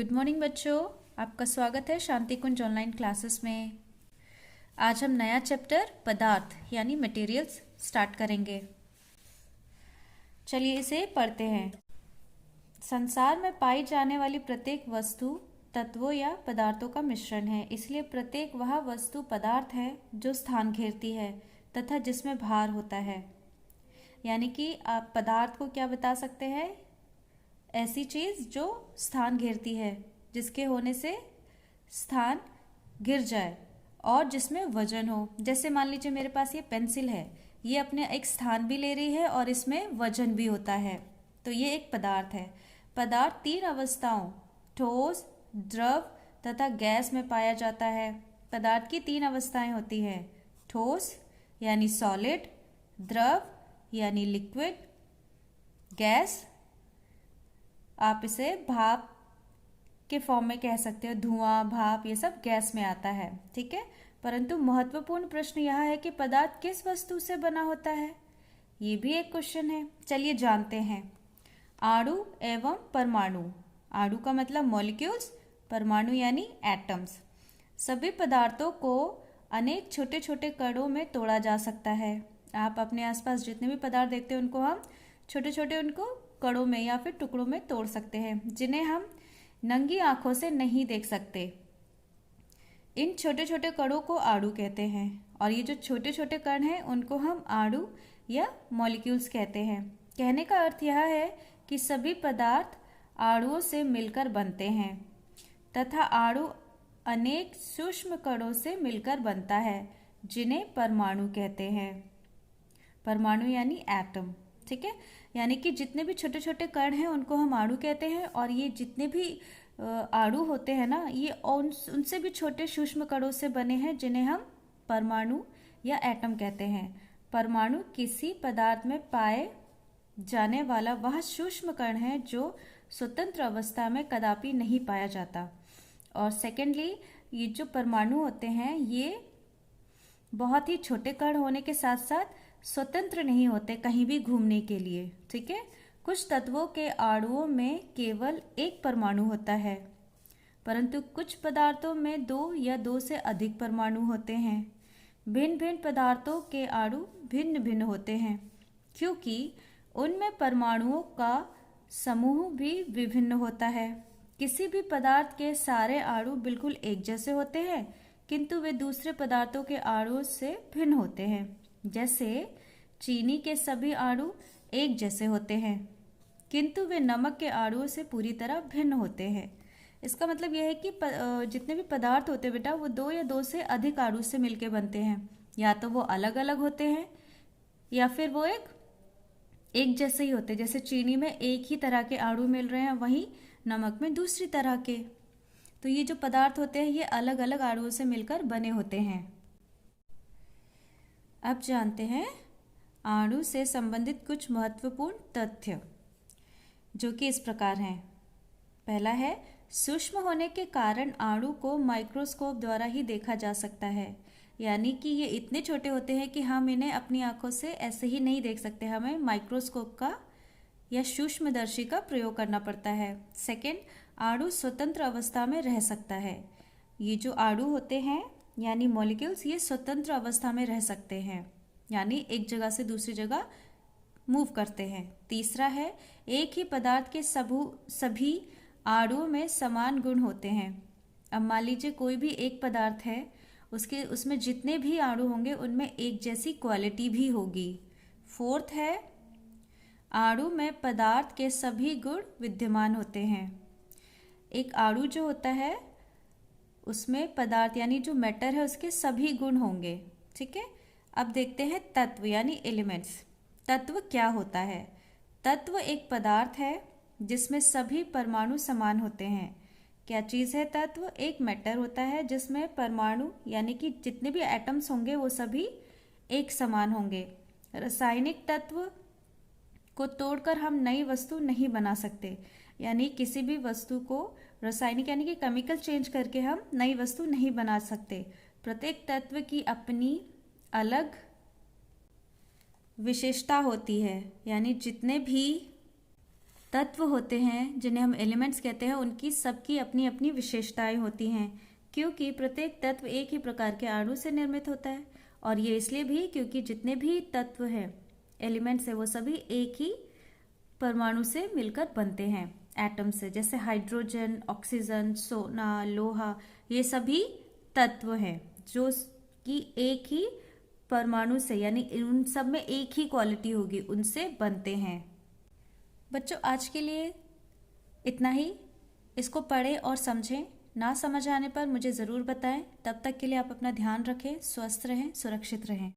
Good morning बच्चों, आपका स्वागत है शांति कुंज ऑनलाइन क्लासेस में। आज हम नया चैप्टर पदार्थ यानी मटेरियल्स स्टार्ट करेंगे। चलिए इसे पढ़ते हैं। संसार में पाई जाने वाली प्रत्येक वस्तु तत्वों या पदार्थों का मिश्रण है, इसलिए प्रत्येक वह वस्तु पदार्थ है जो स्थान घेरती है तथा जिसमें भार होता है। यानी कि आप पदार्थ को क्या बता सकते हैं? ऐसी चीज जो स्थान घेरती है, जिसके होने से स्थान गिर जाए और जिसमें वजन हो। जैसे मान लीजिए मेरे पास ये पेंसिल है, ये अपने एक स्थान भी ले रही है और इसमें वजन भी होता है, तो ये एक पदार्थ है। पदार्थ तीन अवस्थाओं ठोस, द्रव तथा गैस में पाया जाता है। पदार्थ की तीन अवस्थाएं होती हैं, ठोस यानी सॉलिड, द्रव यानी लिक्विड, गैस आप इसे भाप के फॉर्म में कह सकते हो। धुआं, भाप, ये सब गैस में आता है, ठीक है। परंतु महत्वपूर्ण प्रश्न यह है कि पदार्थ किस वस्तु से बना होता है, ये भी एक क्वेश्चन है। चलिए जानते हैं। अणु एवं परमाणु। अणु का मतलब मॉलिक्यूल्स, परमाणु यानी एटम्स। सभी पदार्थों को अनेक छोटे छोटे कणों में तोड़ा जा सकता है। आप अपने आसपास जितने भी पदार्थ देखते हैं उनको हम छोटे छोटे उनको कणों में या फिर टुकड़ों में तोड़ सकते हैं, जिन्हें हम नंगी आंखों से नहीं देख सकते। इन छोटे छोटे कणों को अणु कहते हैं और ये जो छोटे छोटे कण हैं उनको हम अणु या मॉलिक्यूल्स कहते हैं। कहने का अर्थ यह है कि सभी पदार्थ अणुओं से मिलकर बनते हैं तथा अणु अनेक सूक्ष्म कणों से मिलकर बनता है, जिन्हें परमाणु कहते हैं। परमाणु यानी एटम, ठीक है। यानी कि जितने भी छोटे छोटे कण हैं उनको हम अणु कहते हैं और ये जितने भी अणु होते हैं ना, ये उनसे भी छोटे सूक्ष्म कणों से बने हैं, जिन्हें हम परमाणु या एटम कहते हैं। परमाणु किसी पदार्थ में पाए जाने वाला वह सूक्ष्म कण है जो स्वतंत्र अवस्था में कदापि नहीं पाया जाता। और सेकेंडली, ये जो परमाणु होते हैं ये बहुत ही छोटे कण होने के साथ साथ स्वतंत्र नहीं होते कहीं भी घूमने के लिए, ठीक है। कुछ तत्वों के अणुओं में केवल एक परमाणु होता है, परंतु कुछ पदार्थों में दो या दो से अधिक परमाणु होते हैं। भिन्न भिन्न पदार्थों के अणु भिन्न भिन्न होते हैं क्योंकि उनमें परमाणुओं का समूह भी विभिन्न होता है। किसी भी पदार्थ के सारे अणु बिल्कुल एक जैसे होते हैं, किंतु वे दूसरे पदार्थों के अणुओं से भिन्न होते हैं। जैसे चीनी के सभी अणु एक जैसे होते हैं, किंतु वे नमक के अणुओं से पूरी तरह भिन्न होते हैं। इसका मतलब यह है कि जितने भी पदार्थ होते हैं बेटा, वो दो या दो से अधिक अणु से मिलकर बनते हैं। या तो वो अलग अलग होते हैं या फिर वो एक जैसे ही होते हैं। जैसे चीनी में एक ही तरह के अणु मिल रहे हैं, वहीं नमक में दूसरी तरह के। तो ये जो पदार्थ होते हैं ये अलग अलग अणुओं से मिलकर बने होते हैं। अब जानते हैं अणु से संबंधित कुछ महत्वपूर्ण तथ्य, जो कि इस प्रकार हैं। पहला है, सूक्ष्म होने के कारण अणु को माइक्रोस्कोप द्वारा ही देखा जा सकता है। यानी कि ये इतने छोटे होते हैं कि हम इन्हें अपनी आंखों से ऐसे ही नहीं देख सकते, हमें माइक्रोस्कोप का या सूक्ष्मदर्शी का प्रयोग करना पड़ता है। सेकेंड, अणु स्वतंत्र अवस्था में रह सकता है। ये जो अणु होते हैं यानी मॉलिक्यूल्स, ये स्वतंत्र अवस्था में रह सकते हैं, यानी एक जगह से दूसरी जगह मूव करते हैं। तीसरा है, एक ही पदार्थ के सभी अणुओं में समान गुण होते हैं। अब मान लीजिए कोई भी एक पदार्थ है, उसमें जितने भी अणु होंगे उनमें एक जैसी क्वालिटी भी होगी। फोर्थ है, अणु में पदार्थ के सभी गुण विद्यमान होते हैं। एक अणु जो होता है उसमें पदार्थ यानी जो मैटर है उसके सभी गुण होंगे, ठीक है। अब देखते हैं तत्व यानी एलिमेंट्स। तत्व क्या होता है? तत्व एक पदार्थ है जिसमें सभी परमाणु समान होते हैं। क्या चीज़ है तत्व? एक मैटर होता है जिसमें परमाणु यानी कि जितने भी एटम्स होंगे वो सभी एक समान होंगे। रासायनिक तत्व को तोड़कर हम नई वस्तु नहीं बना सकते, यानी किसी भी वस्तु को रासायनिक यानी कि केमिकल चेंज करके हम नई वस्तु नहीं बना सकते। प्रत्येक तत्व की अपनी अलग विशेषता होती है, यानी जितने भी तत्व होते हैं जिन्हें हम एलिमेंट्स कहते हैं, उनकी सबकी अपनी अपनी विशेषताएं होती हैं, क्योंकि प्रत्येक तत्व एक ही प्रकार के अणु से निर्मित होता है। और ये इसलिए भी क्योंकि जितने भी तत्व हैं, एलिमेंट्स है, वो सभी एक ही परमाणु से मिलकर बनते हैं, एटम से। जैसे हाइड्रोजन, ऑक्सीजन, सोना, लोहा, ये सभी तत्व हैं जो कि एक ही परमाणु से, यानी उन सब में एक ही क्वालिटी होगी, उनसे बनते हैं। बच्चों, आज के लिए इतना ही। इसको पढ़ें और समझें। ना समझ आने पर मुझे ज़रूर बताएं। तब तक के लिए आप अपना ध्यान रखें, स्वस्थ रहें, सुरक्षित रहें।